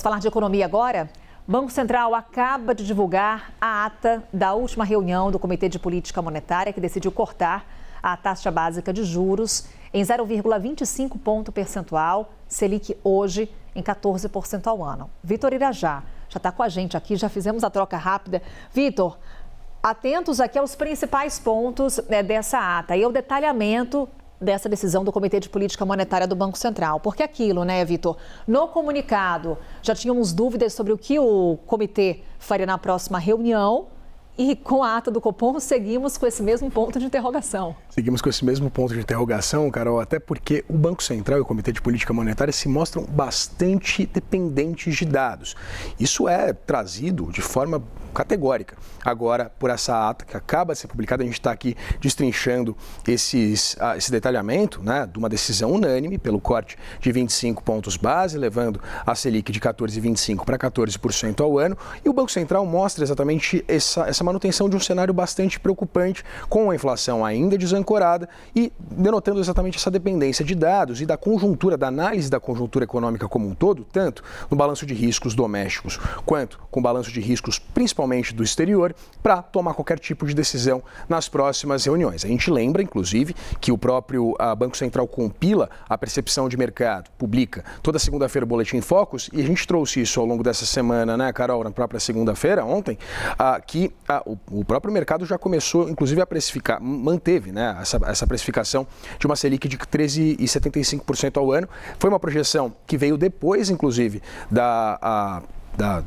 Falar de economia agora. Banco Central acaba de divulgar a ata da última reunião do Comitê de Política Monetária, que decidiu cortar a taxa básica de juros em 0,25 ponto percentual, Selic hoje em 14% ao ano. Vitor Irajá já está com a gente aqui, já fizemos a troca rápida. Vitor, atentos aqui aos principais pontos dessa ata e ao detalhamento dessa decisão do Comitê de Política Monetária do Banco Central. Porque aquilo, né, Vitor? No comunicado, já tínhamos dúvidas sobre o que o comitê faria na próxima reunião e com a ata do Copom seguimos com esse mesmo ponto de interrogação. Seguimos com esse mesmo ponto de interrogação, Carol, até porque o Banco Central e o Comitê de Política Monetária se mostram bastante dependentes de dados. Isso é trazido de forma categórica. Agora, por essa ata que acaba de ser publicada, a gente está aqui destrinchando esse detalhamento, né, de uma decisão unânime pelo corte de 25 pontos base, levando a Selic de 14,25 para 14% ao ano. E o Banco Central mostra exatamente essa manutenção de um cenário bastante preocupante, com a inflação ainda desancorada e denotando exatamente essa dependência de dados e da conjuntura, da análise da conjuntura econômica como um todo, tanto no balanço de riscos domésticos quanto com o balanço de riscos principalmente do exterior, para tomar qualquer tipo de decisão nas próximas reuniões. A gente lembra, inclusive, que o próprio Banco Central compila a percepção de mercado, publica toda segunda-feira o Boletim Focus, e a gente trouxe isso ao longo dessa semana, né, Carol, na própria segunda-feira, ontem, que o próprio mercado já começou, inclusive, a precificar, manteve, né, essa precificação de uma Selic de 13,75% ao ano. Foi uma projeção que veio depois, inclusive,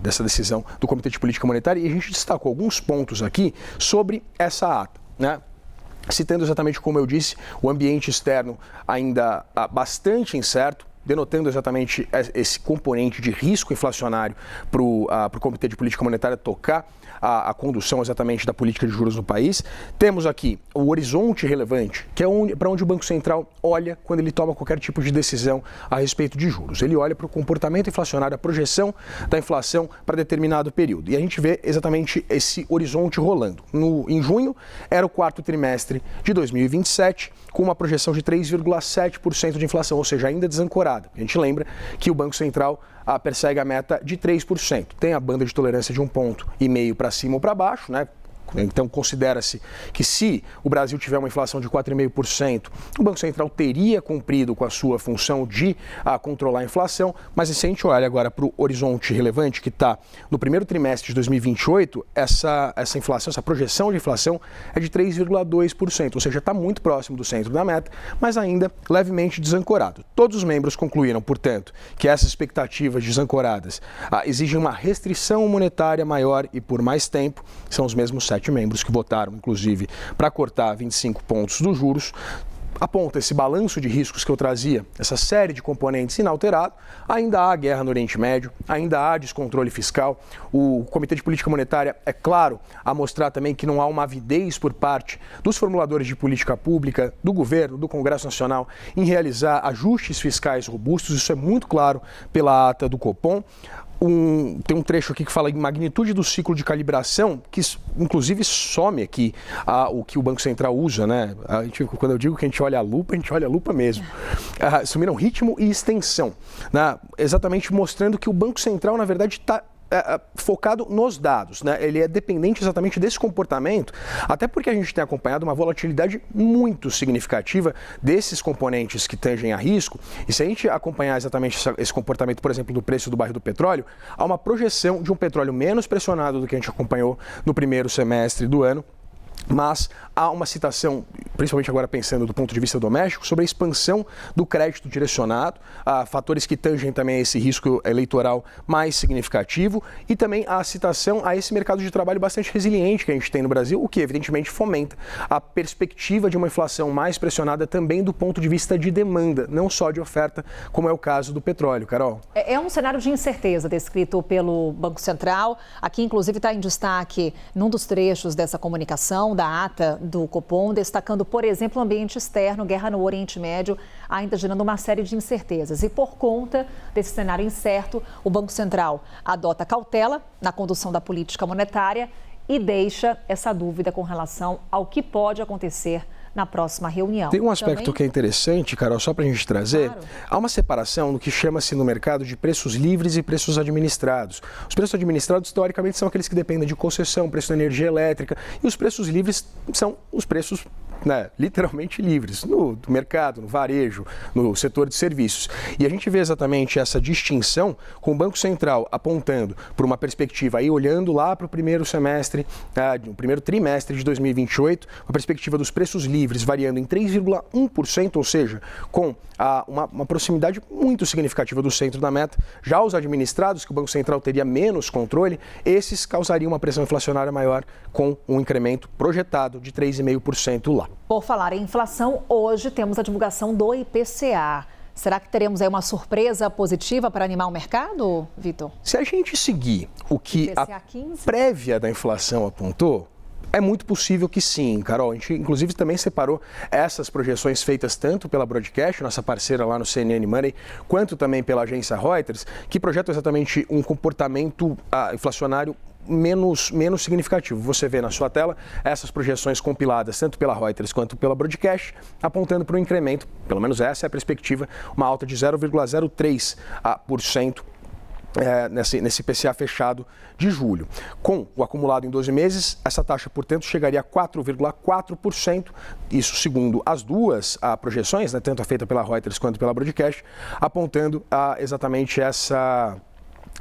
dessa decisão do Comitê de Política Monetária, e a gente destacou alguns pontos aqui sobre essa ata, né? Citando exatamente como eu disse, o ambiente externo ainda bastante incerto, denotando exatamente esse componente de risco inflacionário para o Comitê de Política Monetária tocar a condução exatamente da política de juros no país. Temos aqui o horizonte relevante, que é para onde o Banco Central olha quando ele toma qualquer tipo de decisão a respeito de juros. Ele olha para o comportamento inflacionário, a projeção da inflação para determinado período. E a gente vê exatamente esse horizonte rolando. Em junho, era o quarto trimestre de 2027, com uma projeção de 3,7% de inflação, ou seja, ainda desancorada. A gente lembra que o Banco Central persegue a meta de 3%. Tem a banda de tolerância de 1,5 ponto para cima ou para baixo, né? Então, considera-se que se o Brasil tiver uma inflação de 4,5%, o Banco Central teria cumprido com a sua função de controlar a inflação, mas se a gente olha agora para o horizonte relevante, que está no primeiro trimestre de 2028, essa inflação, essa projeção de inflação é de 3,2%, ou seja, está muito próximo do centro da meta, mas ainda levemente desancorado. Todos os membros concluíram, portanto, que essas expectativas desancoradas exigem uma restrição monetária maior e por mais tempo. São os mesmos 7 membros que votaram, inclusive, para cortar 25 pontos dos juros. Aponta esse balanço de riscos que eu trazia, essa série de componentes inalterado. Ainda há guerra no Oriente Médio, ainda há descontrole fiscal. O Comitê de Política Monetária, é claro, a mostrar também que não há uma avidez por parte dos formuladores de política pública, do governo, do Congresso Nacional, em realizar ajustes fiscais robustos. Isso é muito claro pela ata do Copom. Tem um trecho aqui que fala em magnitude do ciclo de calibração, que inclusive some aqui o que o Banco Central usa, né? Quando eu digo que a gente olha a lupa mesmo. Sumiram ritmo e extensão, né? Exatamente mostrando que o Banco Central, na verdade, está focado nos dados, né? Ele é dependente exatamente desse comportamento, até porque a gente tem acompanhado uma volatilidade muito significativa desses componentes que tangem a risco. E se a gente acompanhar exatamente esse comportamento, por exemplo, do preço do barril do petróleo, há uma projeção de um petróleo menos pressionado do que a gente acompanhou no primeiro semestre do ano. Mas há uma citação, principalmente agora pensando do ponto de vista doméstico, sobre a expansão do crédito direcionado, fatores que tangem também esse risco eleitoral mais significativo, e também a citação a esse mercado de trabalho bastante resiliente que a gente tem no Brasil, o que evidentemente fomenta a perspectiva de uma inflação mais pressionada também do ponto de vista de demanda, não só de oferta, como é o caso do petróleo. Carol? É um cenário de incerteza descrito pelo Banco Central. Aqui, inclusive, está em destaque num dos trechos dessa comunicação da ata do Copom, destacando, por exemplo, o ambiente externo, guerra no Oriente Médio, ainda gerando uma série de incertezas. E por conta desse cenário incerto, o Banco Central adota cautela na condução da política monetária e deixa essa dúvida com relação ao que pode acontecer na próxima reunião. Tem um aspecto que é interessante, Carol, só para a gente trazer. Claro. Há uma separação no que chama-se no mercado de preços livres e preços administrados. Os preços administrados, teoricamente, são aqueles que dependem de concessão, preço da energia elétrica, e os preços livres são os preços, literalmente livres, no mercado, no varejo, no setor de serviços. E a gente vê exatamente essa distinção com o Banco Central apontando por uma perspectiva aí, olhando lá para o primeiro semestre, o primeiro trimestre de 2028, uma perspectiva dos preços livres variando em 3,1%, ou seja, com uma proximidade muito significativa do centro da meta. Já os administrados, que o Banco Central teria menos controle, esses causariam uma pressão inflacionária maior, com um incremento projetado de 3,5% lá. Por falar em inflação, hoje temos a divulgação do IPCA. Será que teremos aí uma surpresa positiva para animar o mercado, Vitor? Se a gente seguir o que a prévia da inflação apontou, é muito possível que sim, Carol. A gente, inclusive, também separou essas projeções feitas tanto pela Broadcast, nossa parceira lá no CNN Money, quanto também pela agência Reuters, que projetam exatamente um comportamento inflacionário menos significativo. Você vê na sua tela essas projeções compiladas tanto pela Reuters quanto pela Broadcast, apontando para um incremento, pelo menos essa é a perspectiva, uma alta de 0,03% nesse IPCA fechado de julho. Com o acumulado em 12 meses, essa taxa, portanto, chegaria a 4,4%, isso segundo as duas projeções, tanto a feita pela Reuters quanto pela Broadcast, apontando exatamente essa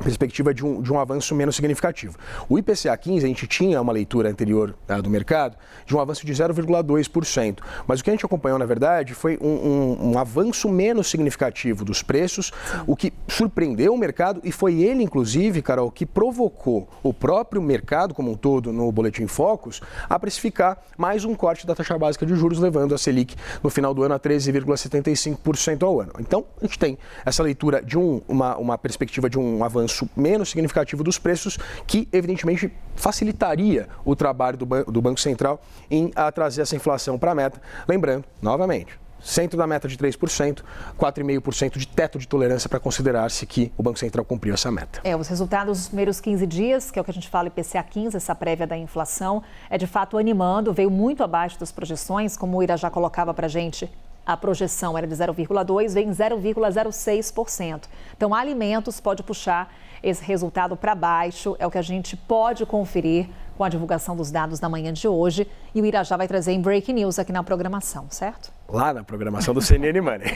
perspectiva de um avanço menos significativo. O IPCA 15, a gente tinha uma leitura anterior do mercado de um avanço de 0,2%, mas o que a gente acompanhou, na verdade, foi um avanço menos significativo dos preços, o que surpreendeu o mercado e foi ele, inclusive, Carol, que provocou o próprio mercado como um todo no Boletim Focus a precificar mais um corte da taxa básica de juros, levando a Selic no final do ano a 13,75% ao ano. Então, a gente tem essa leitura de uma perspectiva de um avanço menos significativo dos preços, que evidentemente facilitaria o trabalho do Banco Central em trazer essa inflação para a meta. Lembrando, novamente, centro da meta de 3%, 4,5% de teto de tolerância para considerar-se que o Banco Central cumpriu essa meta. Os resultados dos primeiros 15 dias, que é o que a gente fala IPCA 15, essa prévia da inflação, é de fato animando, veio muito abaixo das projeções, como o Irajá colocava para a gente. A projeção era de 0,2%, vem 0,06%. Então, alimentos pode puxar esse resultado para baixo, é o que a gente pode conferir com a divulgação dos dados da manhã de hoje. E o Irajá vai trazer em Breaking News aqui na programação, certo? Lá na programação do CNN Money.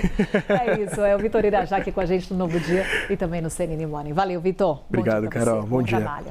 É isso, é o Vitor Irajá aqui com a gente no Novo Dia e também no CNN Money. Valeu, Vitor. Obrigado, Carol. Bom dia. Trabalho.